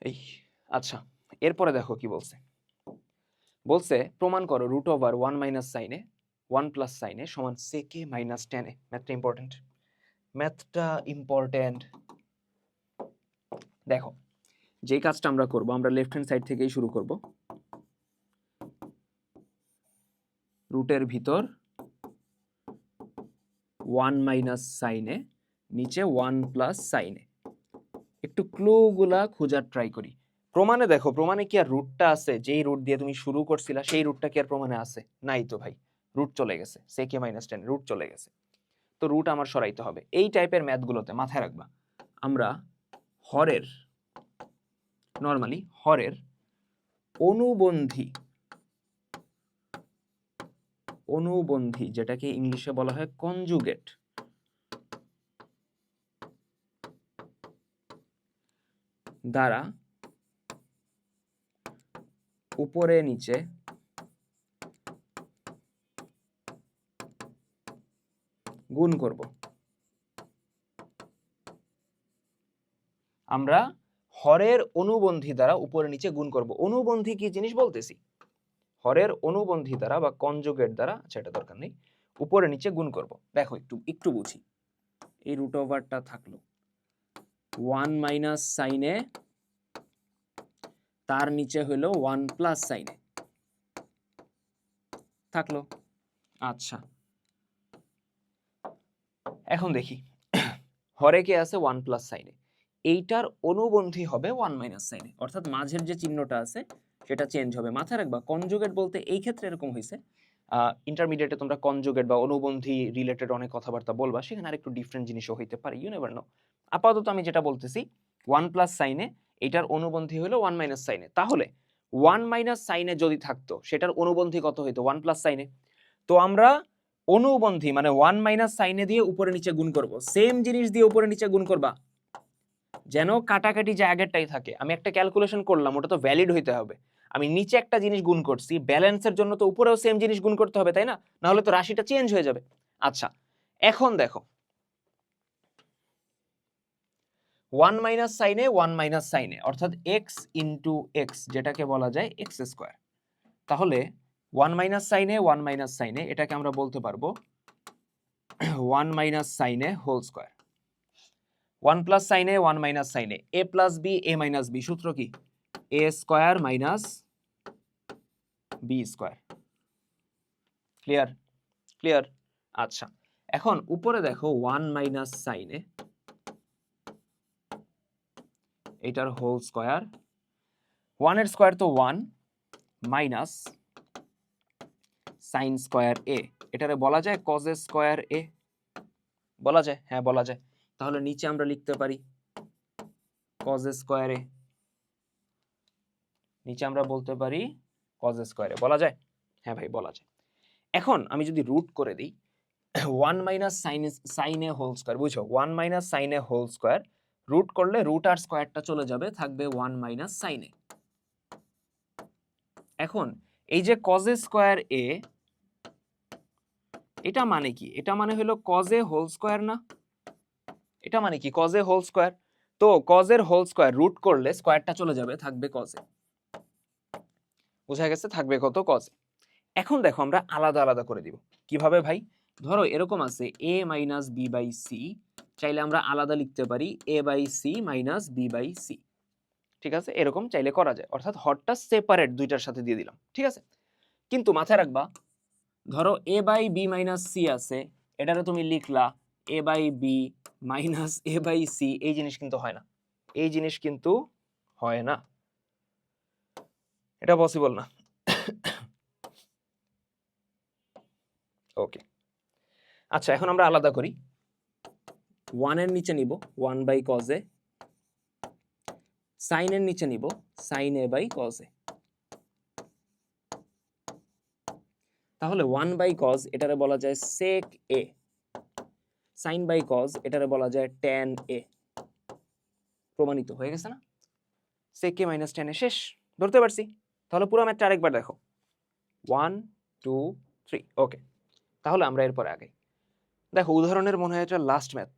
এই আচ্ছা, এরপরে দেখো কি বলছে। বলছে প্রমাণ করো রুট ওভার 1 মাইনাস সাইনে 1 প্লাস সাইনে সমান সেকে মাইনাস টেনে। ম্যাথটা ইম্পর্টেন্ট, ম্যাথটা ইম্পর্টেন্ট। দেখো যে কাজটা আমরা করব, আমরা লেফট হ্যান্ড সাইড থেকেই শুরু করব। রুটের ভিতর 1 মাইনাস সাইনে, নিচে 1 প্লাস সাইনে। একটু ক্লুগুলা খোঁজার ট্রাই করি। প্রমাণে দেখো, প্রমাণে কি আর রুটটা আছে? যেই রুট দিয়ে তুমি শুরু করছিলা সেই রুটটা কি আর প্রমাণে আছে? নাই তো ভাই, রুট চলে গেছে, সেকে মাইনাস টেন রুট চলে গেছে। তো রুট আমার সরাইতে হবে। এই টাইপের ম্যাথগুলোতে মাথায় রাখবা, আমরা হরের নর্মালি হরের অনুবন্ধী যেটাকে ইংলিশে বলা হয় কনজুগেট, দ্বারা উপরে নিচে গুণ করব। আমরা হরের অনুবন্ধী দ্বারা উপরে নিচে গুণ করব। অনুবন্ধী কি জিনিস বলতেছি? হরের অনুবন্ধী দ্বারা বা কনজুগেট দ্বারা, আচ্ছা এটা দরকার নেই, উপরে নিচে গুণ করব। দেখো একটু একটু বুঝি। এই রুট ওভারটা থাকলো 1 মাইনাস সাইনে, তার নিচে হলো 1 প্লাস সাইনে থাকলো। আচ্ছা এখন দেখি হরে কে আছে 1 প্লাস সাইনে, এইটার অনুবন্ধী হবে 1 মাইনাস সাইনে, অর্থাৎ মাঝের যে চিহ্নটা আছে সেটা চেঞ্জ হবে। মাথায় রাখবা কনজুগেট বলতে এই ক্ষেত্রে এরকম হয়েছে। ইন্টারমিডিয়েটে তোমরা কনজুগেট বা অনুবন্ধী রিলেটেড অনেক কথাবার্তা বলবা, সেখানে আরেকটু ডিফারেন্ট জিনিসও হইতে পারে, ইউ নেভার নো। আপাতত আমি যেটা বলতেছি 1 প্লাস সাইনে, এটার অনুবন্ধী হলো 1 মাইনাস সাইনে। তাহলে 1 মাইনাস সাইনে যদি থাকতো সেটার অনুবন্ধী কত হইতো? 1 প্লাস সাইনে। তো আমরা অনুবন্ধী মানে 1 মাইনাস সাইনে দিয়ে উপরে নিচে গুণ করব। সেম জিনিস দিয়ে উপরে নিচে গুণ করবা, যেন কাটাকাটি যে আগেরটাই থাকে। আমি একটা ক্যালকুলেশন করলাম, ওটা তো ভ্যালিড হইতে হবে। আমি নিচে একটা জিনিস গুণ করছি, ব্যালেন্সের জন্য তো উপরেও সেম জিনিস গুণ করতে হবে, তাই না? না হলে তো রাশিটা চেঞ্জ হয়ে যাবে। আচ্ছা এখন দেখো 1 মাইনাস সাইনে 1 মাইনাস সাইনে, অর্থাৎ এক্স ইন্টু এক্স, যেটাকে বলা যায় এক্স স্কোয়ার। তাহলে 1 মাইনাস সাইনে 1 মাইনাস সাইনে, এটাকে আমরা বলতে পারবো 1 মাইনাস সাইনে হোল স্কোয়ার। 1 প্লাস সাইনে 1 মাইনাস সাইনে, A plus B A minus B, সূত্র কি? A square minus B square. Clear? Clear. আচ্ছা এখন উপরে দেখো 1 মাইনাস সাইনে, এটার হোল স্কোয়ার। 1 এর স্কোয়ার তো 1 মাইনাস সাইন স্কোয়ার এ, এটারে বলা যায় কজ স্কোয়ার এ, বলা যায়? হ্যাঁ বলা যায়। তাহলে নিচে আমরা লিখতে পারি কজ স্কোয়ার এ, নিচে আমরা বলতে পারি কজ স্কোয়ার এ, বলা যায়? হ্যাঁ ভাই বলা যায়। এখন আমি যদি রুট করে দিই 1 মাইনাস সাইনে হোল স্কোয়ার, বুঝছো? 1 মাইনাস সাইনে হোল স্কোয়ার রুট করলে রুট আর স্কোয়ারটা চলে যাবে, থাকবে 1 মাইনাস সাইনে। এখন এই যে কজে স্কোয়ার এ, এটা মানে কি? এটা মানে হলো কজে হোল স্কোয়ার না? এটা মানে কি? কজে হোল স্কোয়ার। তো কজের হোল স্কোয়ার রুট করলে স্কোয়ারটা চলে যাবে, থাকবে কজে। বোঝা গেছে? থাকবে কত? কজে। এখন দেখো আমরা আলাদা আলাদা করে দিব। কিভাবে ভাই? ধরো এরকম আছে a minus B by C, চাইলে আমরা আলাদা লিখতে পারি a by C minus B by C. ঠিক আছে, এরকম চাইলে করা যায়, অর্থাৎ হরটা সেপারেট দুইটার সাথে দিয়ে দিলাম। ঠিক আছে, কিন্তু মাথায় রাখবা ধরো a by B minus C আছে, এটারে তুমি লিখলা a by B minus a by C, এই জিনিস কিন্তু হয় না। এই জিনিস কিন্তু হয় না, এটা পসিবল না। ওকে আচ্ছা এখন আমরা আলাদা করি। 1 এর নিচে নিব 1 বাই কজ এ, সাইন এর নিচে নিব sine A by cos A. তাহলে 1 বাই কজ এটারে বলা যায় sec A, sine by cos এটারে বলা যায় ট্যান এ। প্রমাণিত হয়ে গেছে না? সেক এ মাইনাস ট্যান এ, শেষ। ধরতে পারছি? তাহলে পুরো ম্যাথটা আরেকবার দেখো 1 2 3। ওকে তাহলে আমরা এরপরে আগাই। দেখো উদাহরণের মনে হয় এটা লাস্ট ম্যাথ,